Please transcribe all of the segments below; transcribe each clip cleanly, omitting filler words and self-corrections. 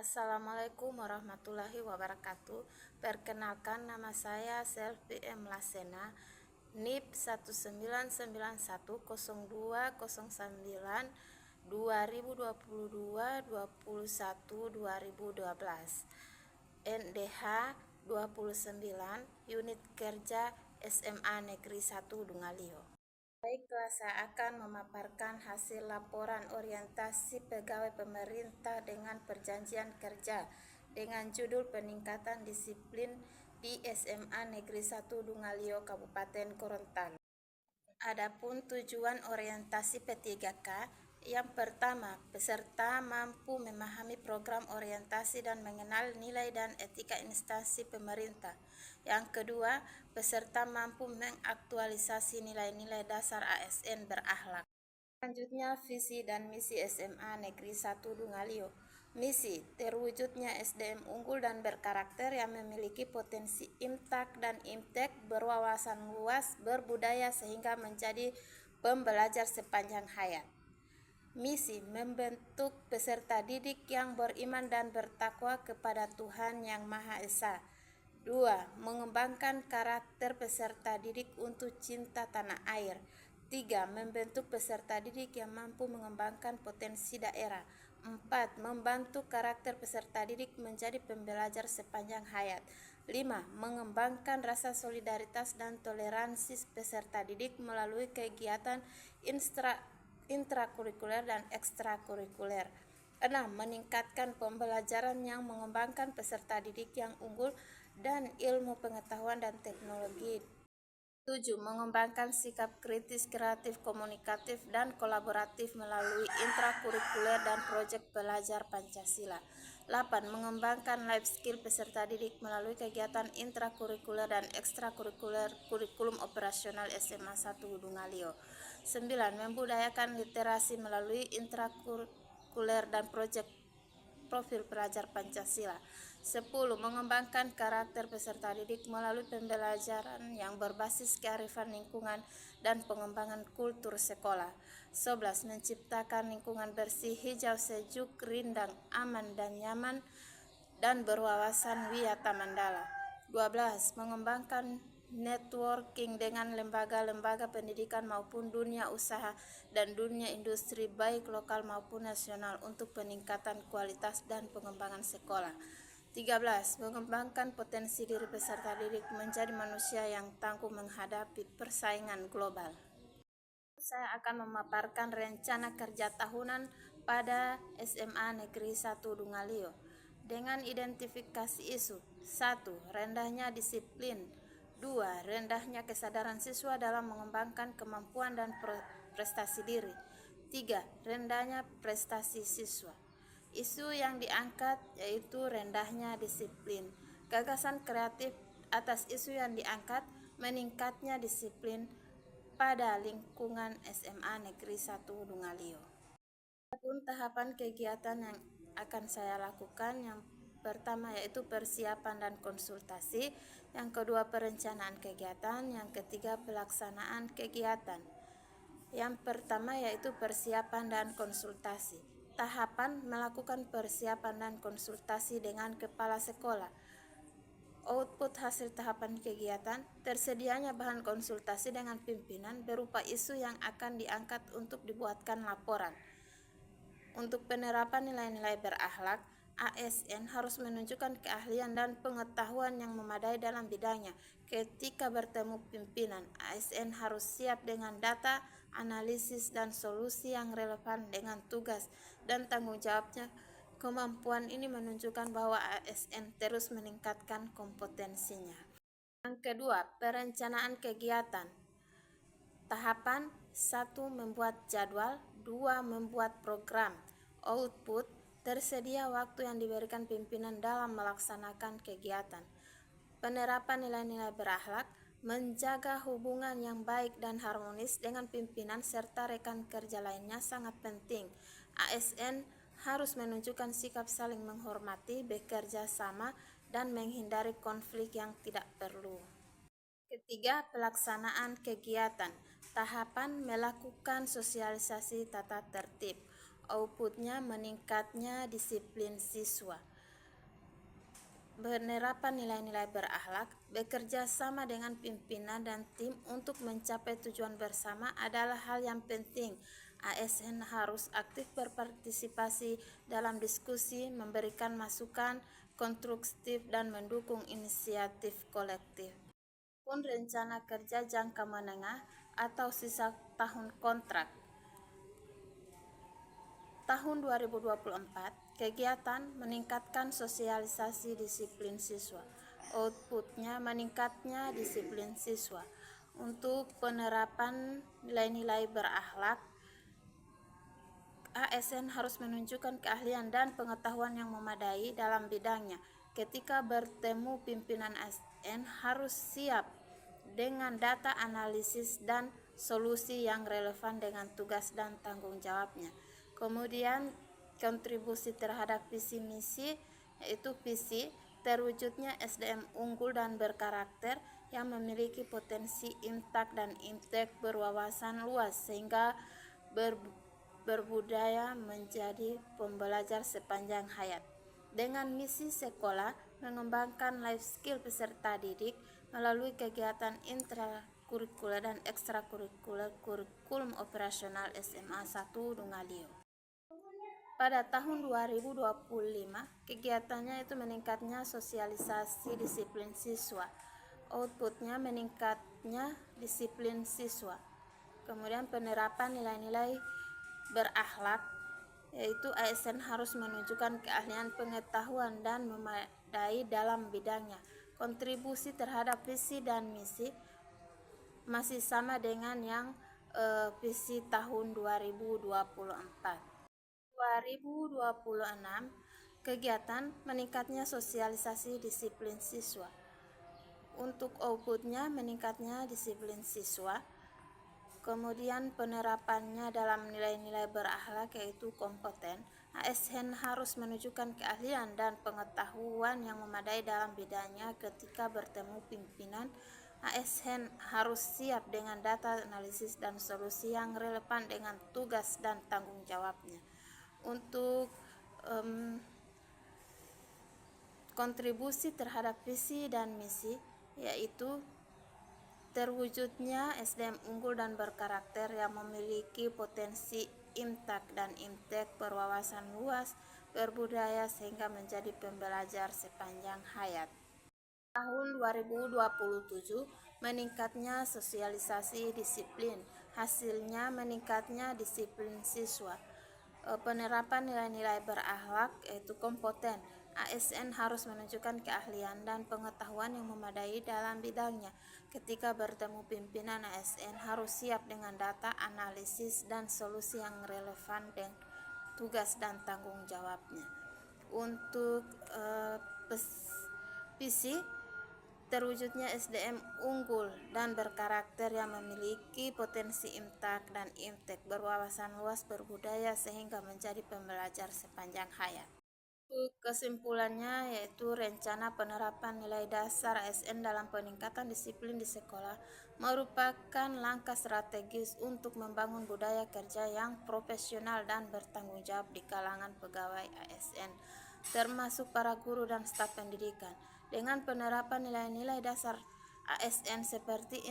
Assalamualaikum warahmatullahi wabarakatuh. Perkenalkan, nama saya Selvi M. Lasena, NIP 191010209 2022-2012, NDH 29, Unit Kerja SMA Negeri 1 Dungalio. Baiklah, saya akan memaparkan hasil laporan orientasi pegawai pemerintah dengan perjanjian kerja dengan judul peningkatan disiplin di SMA Negeri 1 Dungalio, Kabupaten Gorontalo. Adapun tujuan orientasi P3K, yang pertama, peserta mampu memahami program orientasi dan mengenal nilai dan etika instansi pemerintah. Yang kedua, peserta mampu mengaktualisasi nilai-nilai dasar ASN berakhlak. Selanjutnya, visi dan misi SMA Negeri 1 Dungalio. Misi, terwujudnya SDM unggul dan berkarakter yang memiliki potensi imtak dan imtek, berwawasan luas, berbudaya sehingga menjadi pembelajar sepanjang hayat. Misi, membentuk peserta didik yang beriman dan bertakwa kepada Tuhan Yang Maha Esa. 2. Mengembangkan karakter peserta didik untuk cinta tanah air. 3. Membentuk peserta didik yang mampu mengembangkan potensi daerah. 4. Membantu karakter peserta didik menjadi pembelajar sepanjang hayat. 5. Mengembangkan rasa solidaritas dan toleransi peserta didik melalui kegiatan intrakurikuler dan ekstrakurikuler. 6. Meningkatkan pembelajaran yang mengembangkan peserta didik yang unggul dan ilmu pengetahuan dan teknologi. 7. Mengembangkan sikap kritis, kreatif, komunikatif, dan kolaboratif melalui intrakurikuler dan proyek belajar Pancasila. 8. Mengembangkan life skill peserta didik melalui kegiatan intrakurikuler dan ekstrakurikuler kurikulum operasional SMA 1 Dungalio. 9. Membudayakan literasi melalui intrakurikuler dan proyek profil pelajar Pancasila. 10. Mengembangkan karakter peserta didik melalui pembelajaran yang berbasis kearifan lingkungan dan pengembangan kultur sekolah. 11. Menciptakan lingkungan bersih, hijau, sejuk, rindang, aman, dan nyaman, dan berwawasan wiyata mandala. 12. Mengembangkan networking dengan lembaga-lembaga pendidikan maupun dunia usaha dan dunia industri baik lokal maupun nasional untuk peningkatan kualitas dan pengembangan sekolah. 13. Mengembangkan potensi diri peserta didik menjadi manusia yang tangguh menghadapi persaingan global. Saya akan memaparkan rencana kerja tahunan pada SMA Negeri 1 Dungalio dengan identifikasi isu. 1. Rendahnya disiplin. 2. Rendahnya kesadaran siswa dalam mengembangkan kemampuan dan prestasi diri. 3. Rendahnya prestasi siswa. Isu yang diangkat yaitu rendahnya disiplin. Gagasan kreatif atas isu yang diangkat, meningkatnya disiplin pada lingkungan SMA Negeri 1 Dungalio. Adapun tahapan kegiatan yang akan saya lakukan, yang pertama yaitu persiapan dan konsultasi, yang kedua perencanaan kegiatan, yang ketiga pelaksanaan kegiatan. Yang pertama yaitu persiapan dan konsultasi. Tahapan melakukan persiapan dan konsultasi dengan kepala sekolah. Output hasil tahapan kegiatan, tersedianya bahan konsultasi dengan pimpinan berupa isu yang akan diangkat untuk dibuatkan laporan. Untuk penerapan nilai-nilai berakhlak, ASN harus menunjukkan keahlian dan pengetahuan yang memadai dalam bidangnya. Ketika bertemu pimpinan, ASN harus siap dengan data, analisis, dan solusi yang relevan dengan tugas dan tanggung jawabnya. Kemampuan ini menunjukkan bahwa ASN terus meningkatkan kompetensinya. Yang kedua, perencanaan kegiatan. Tahapan 1. Membuat jadwal. 2. Membuat program. Output, tersedia waktu yang diberikan pimpinan dalam melaksanakan kegiatan. Penerapan nilai-nilai berakhlak, menjaga hubungan yang baik dan harmonis dengan pimpinan serta rekan kerja lainnya sangat penting. ASN harus menunjukkan sikap saling menghormati, bekerja sama, dan menghindari konflik yang tidak perlu. Ketiga, pelaksanaan kegiatan. Tahapan melakukan sosialisasi tata tertib. Outputnya meningkatnya disiplin siswa. penerapan nilai-nilai berakhlak, bekerja sama dengan pimpinan dan tim untuk mencapai tujuan bersama adalah hal yang penting. ASN harus aktif berpartisipasi dalam diskusi, memberikan masukan konstruktif dan mendukung inisiatif kolektif. Pun rencana kerja jangka menengah atau sisa tahun kontrak. Tahun 2024, kegiatan meningkatkan sosialisasi disiplin siswa. Outputnya meningkatnya disiplin siswa. Untuk penerapan nilai-nilai berakhlak, ASN harus menunjukkan keahlian dan pengetahuan yang memadai dalam bidangnya. Ketika bertemu pimpinan ASN harus siap dengan data analisis dan solusi yang relevan dengan tugas dan tanggung jawabnya. Kemudian kontribusi terhadap visi misi, yaitu visi terwujudnya SDM unggul dan berkarakter yang memiliki potensi impact dan impact berwawasan luas sehingga berbudaya menjadi pembelajar sepanjang hayat. Dengan misi sekolah mengembangkan life skill peserta didik melalui kegiatan intrakurikuler dan ekstrakurikuler kurikulum operasional SMA 1 Dungalio. Pada tahun 2025, kegiatannya itu meningkatnya sosialisasi disiplin siswa. Outputnya meningkatnya disiplin siswa. Kemudian penerapan nilai-nilai berakhlak, yaitu ASN harus menunjukkan keahlian pengetahuan dan memadai dalam bidangnya. Kontribusi terhadap visi dan misi masih sama dengan yang visi tahun 2024. 2026, kegiatan meningkatnya sosialisasi disiplin siswa. Untuk outputnya meningkatnya disiplin siswa. Kemudian penerapannya dalam nilai-nilai berakhlak yaitu kompeten. ASN harus menunjukkan keahlian dan pengetahuan yang memadai dalam bidangnya. Ketika bertemu pimpinan, ASN harus siap dengan data analisis dan solusi yang relevan dengan tugas dan tanggung jawabnya. Untuk kontribusi terhadap visi dan misi, yaitu terwujudnya SDM unggul dan berkarakter yang memiliki potensi impact dan impact berwawasan luas, berbudaya sehingga menjadi pembelajar sepanjang hayat. Tahun 2027, meningkatnya sosialisasi disiplin, hasilnya meningkatnya disiplin siswa. Penerapan nilai-nilai berakhlak yaitu kompeten. ASN harus menunjukkan keahlian dan pengetahuan yang memadai dalam bidangnya. Ketika bertemu pimpinan, ASN harus siap dengan data analisis dan solusi yang relevan dengan tugas dan tanggung jawabnya. Untuk visi terwujudnya SDM unggul dan berkarakter yang memiliki potensi impact dan impact berwawasan luas, berbudaya sehingga menjadi pembelajar sepanjang hayat. Kesimpulannya yaitu rencana penerapan nilai dasar ASN dalam peningkatan disiplin di sekolah merupakan langkah strategis untuk membangun budaya kerja yang profesional dan bertanggung jawab di kalangan pegawai ASN, termasuk para guru dan staf pendidikan. Dengan penerapan nilai-nilai dasar ASN seperti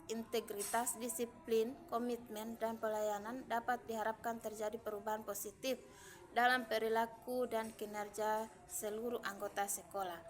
integritas, disiplin, komitmen, dan pelayanan, dapat diharapkan terjadi perubahan positif dalam perilaku dan kinerja seluruh anggota sekolah.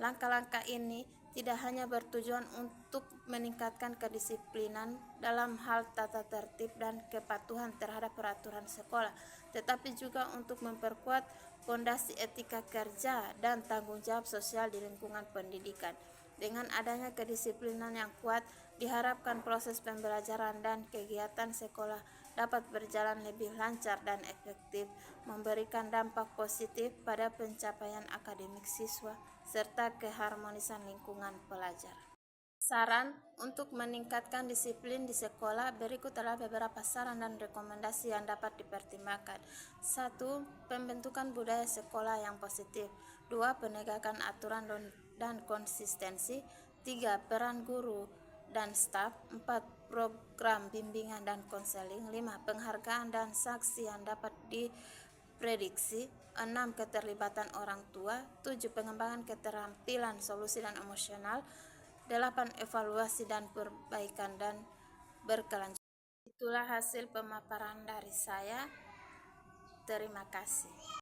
Langkah-langkah ini tidak hanya bertujuan untuk meningkatkan kedisiplinan dalam hal tata tertib dan kepatuhan terhadap peraturan sekolah, tetapi juga untuk memperkuat fondasi etika kerja dan tanggung jawab sosial di lingkungan pendidikan. Dengan adanya kedisiplinan yang kuat, diharapkan proses pembelajaran dan kegiatan sekolah dapat berjalan lebih lancar dan efektif, memberikan dampak positif pada pencapaian akademik siswa serta keharmonisan lingkungan pelajar. Saran untuk meningkatkan disiplin di sekolah, berikut adalah beberapa saran dan rekomendasi yang dapat dipertimbangkan. 1. Pembentukan budaya sekolah yang positif. 2. Penegakan aturan dan konsistensi. 3. Peran guru dan staf. 4. Program bimbingan dan konseling. 5. Penghargaan dan sanksi yang dapat prediksi, 6 keterlibatan orang tua, 7 pengembangan keterampilan solusi dan emosional, 8 evaluasi dan perbaikan dan berkelanjutan. Itulah hasil pemaparan dari saya. Terima kasih.